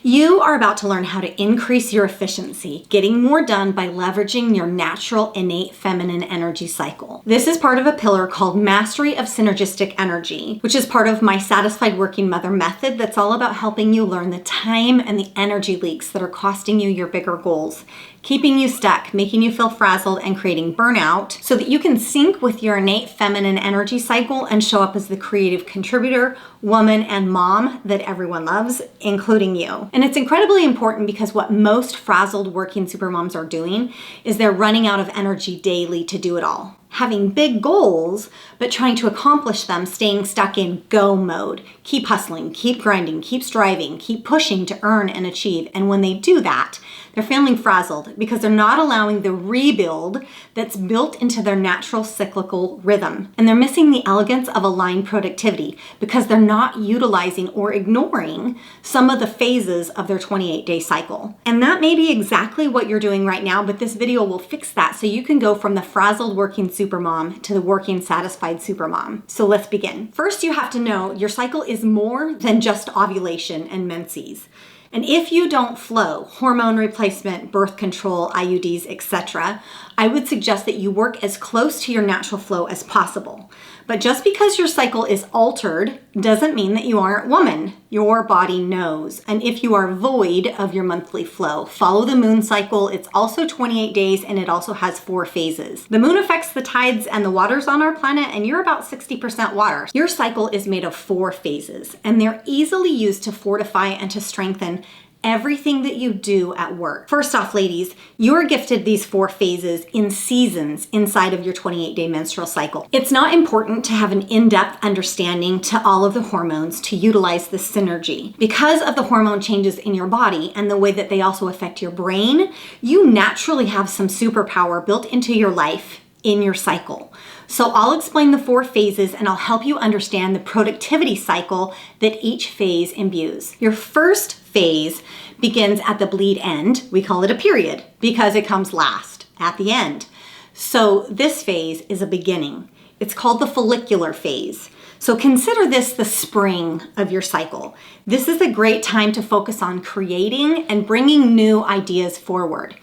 You are about to learn how to increase your efficiency, getting more done by leveraging your natural innate feminine energy cycle. This is part of a pillar called Mastery of Synergistic Energy, which is part of my Satisfied Working Mother method that's all about helping you learn the time and the energy leaks that are costing you your bigger goals, keeping you stuck, making you feel frazzled, and creating burnout so that you can sync with your innate feminine energy cycle and show up as the creative contributor, woman, and mom that everyone loves, including you. And it's incredibly important because what most frazzled working supermoms are doing is they're running out of energy daily to do it all. Having big goals, but trying to accomplish them, staying stuck in go mode. Keep hustling, keep grinding, keep striving, keep pushing to earn and achieve. And when they do that, they're feeling frazzled because they're not allowing the rebuild that's built into their natural cyclical rhythm. And they're missing the elegance of aligned productivity because they're not utilizing or ignoring some of the phases of their 28-day cycle. And that may be exactly what you're doing right now, but this video will fix that so you can go from the frazzled working supermom to the working satisfied supermom. So let's begin. First, you have to know your cycle is more than just ovulation and menses. And if you don't flow, hormone replacement, birth control, IUDs, etc., I would suggest that you work as close to your natural flow as possible. But just because your cycle is altered doesn't mean that you aren't woman. Your body knows. And if you are void of your monthly flow, follow the moon cycle. It's also 28 days and it also has 4 phases. The moon affects the tides and the waters on our planet, and you're about 60% water. Your cycle is made of 4 phases, and they're easily used to fortify and to strengthen everything that you do at work. First off, ladies, you're gifted these 4 phases in seasons inside of your 28-day menstrual cycle. It's not important to have an in-depth understanding to all of the hormones to utilize this synergy. Because of the hormone changes in your body and the way that they also affect your brain, you naturally have some superpower built into your life in your cycle. So I'll explain the 4 phases and I'll help you understand the productivity cycle that each phase imbues. Your first phase begins at the bleed end. We call it a period because it comes last at the end. So this phase is a beginning. It's called the follicular phase. So consider this the spring of your cycle. This is a great time to focus on creating and bringing new ideas forward.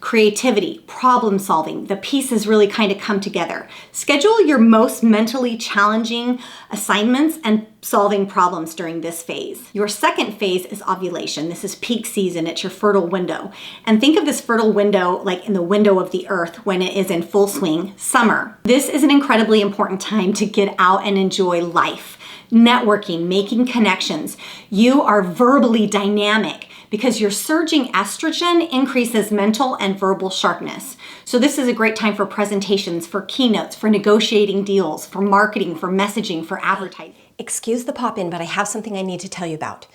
Creativity, problem solving, the pieces really kind of come together. Schedule your most mentally challenging assignments and solving problems during this phase. Your second phase is ovulation. This is peak season. It's your fertile window. And think of this fertile window like in the window of the earth when it is in full swing, summer. This is an incredibly important time to get out and enjoy life, networking, making connections. You are verbally dynamic because your surging estrogen increases mental and verbal sharpness. So this is a great time for presentations, for keynotes, for negotiating deals, for marketing, for messaging, for advertising. Excuse the pop-in, but I have something I need to tell you about.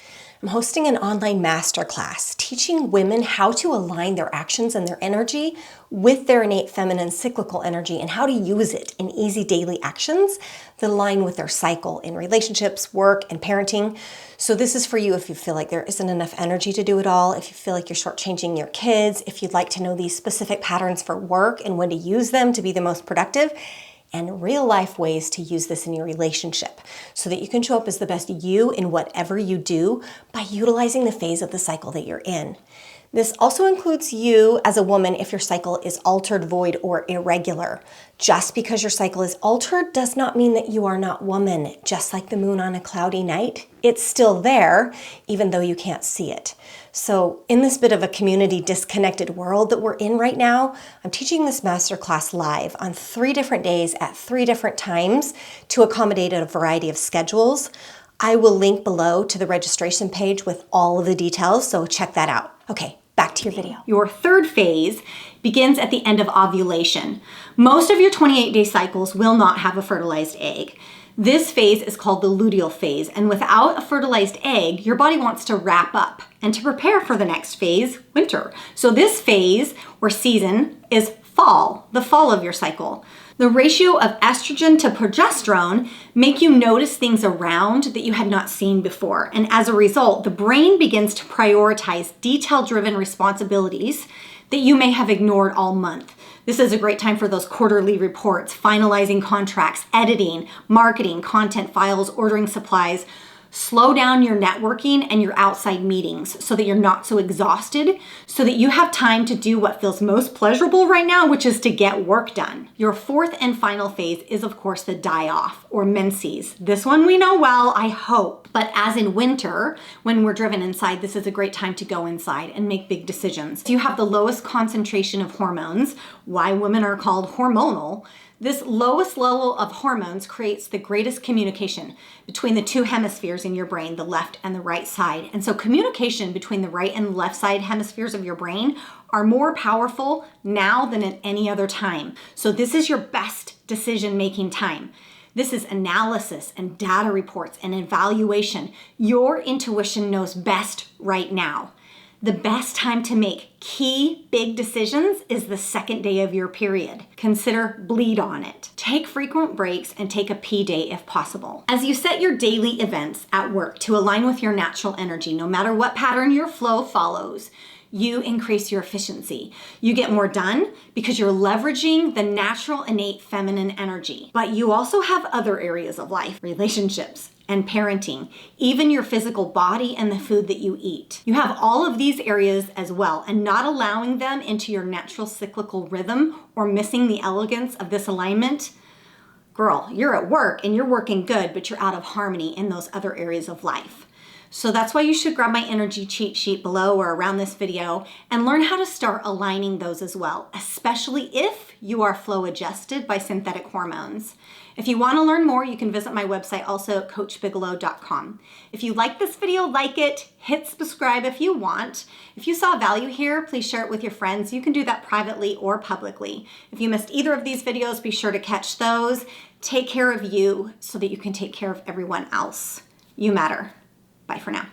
I'm hosting an online masterclass teaching women how to align their actions and their energy with their innate feminine cyclical energy and how to use it in easy daily actions that align with their cycle in relationships, work, and parenting. So this is for you if you feel like there isn't enough energy to do it all, if you feel like you're shortchanging your kids, if you'd like to know these specific patterns for work and when to use them to be the most productive, and real life ways to use this in your relationship so that you can show up as the best you in whatever you do by utilizing the phase of the cycle that you're in. This also includes you as a woman if your cycle is altered, void, or irregular. Just because your cycle is altered does not mean that you are not woman. Just like the moon on a cloudy night, it's still there even though you can't see it. So in this bit of a community disconnected world that we're in right now, I'm teaching this masterclass live on 3 different days at 3 different times to accommodate a variety of schedules. I will link below to the registration page with all of the details, so check that out. Okay, back to your video. Your third phase begins at the end of ovulation. Most of your 28-day cycles will not have a fertilized egg. This phase is called the luteal phase, and without a fertilized egg, your body wants to wrap up and to prepare for the next phase, winter. So this phase or season is fall, the fall of your cycle. The ratio of estrogen to progesterone make you notice things around that you had not seen before. And as a result, the brain begins to prioritize detail-driven responsibilities that you may have ignored all month. This is a great time for those quarterly reports, finalizing contracts, editing, marketing, content files, ordering supplies. Slow down your networking and your outside meetings so that you're not so exhausted, so that you have time to do what feels most pleasurable right now, which is to get work done. Your fourth and final phase is, of course, the die-off or menses. This one we know well, I hope. But as in winter, when we're driven inside, this is a great time to go inside and make big decisions. So you have the lowest concentration of hormones, why women are called hormonal. This lowest level of hormones creates the greatest communication between the two hemispheres in your brain, the left and the right side. And so communication between the right and left side hemispheres of your brain are more powerful now than at any other time. So this is your best decision-making time. This is analysis and data reports and evaluation. Your intuition knows best right now. The best time to make key big decisions is the second day of your period. Consider bleed on it. Take frequent breaks and take a pee day if possible. As you set your daily events at work to align with your natural energy, no matter what pattern your flow follows, you increase your efficiency. You get more done because you're leveraging the natural innate feminine energy. But you also have other areas of life, relationships and parenting, even your physical body and the food that you eat. You have all of these areas as well, and not allowing them into your natural cyclical rhythm or missing the elegance of this alignment, girl, you're at work and you're working good, but you're out of harmony in those other areas of life. So that's why you should grab my energy cheat sheet below or around this video and learn how to start aligning those as well, especially if you are flow adjusted by synthetic hormones. If you want to learn more, you can visit my website also at coachbigelow.com. If you like this video, like it, hit subscribe if you want. If you saw value here, please share it with your friends. You can do that privately or publicly. If you missed either of these videos, be sure to catch those. Take care of you so that you can take care of everyone else. You matter. Bye for now.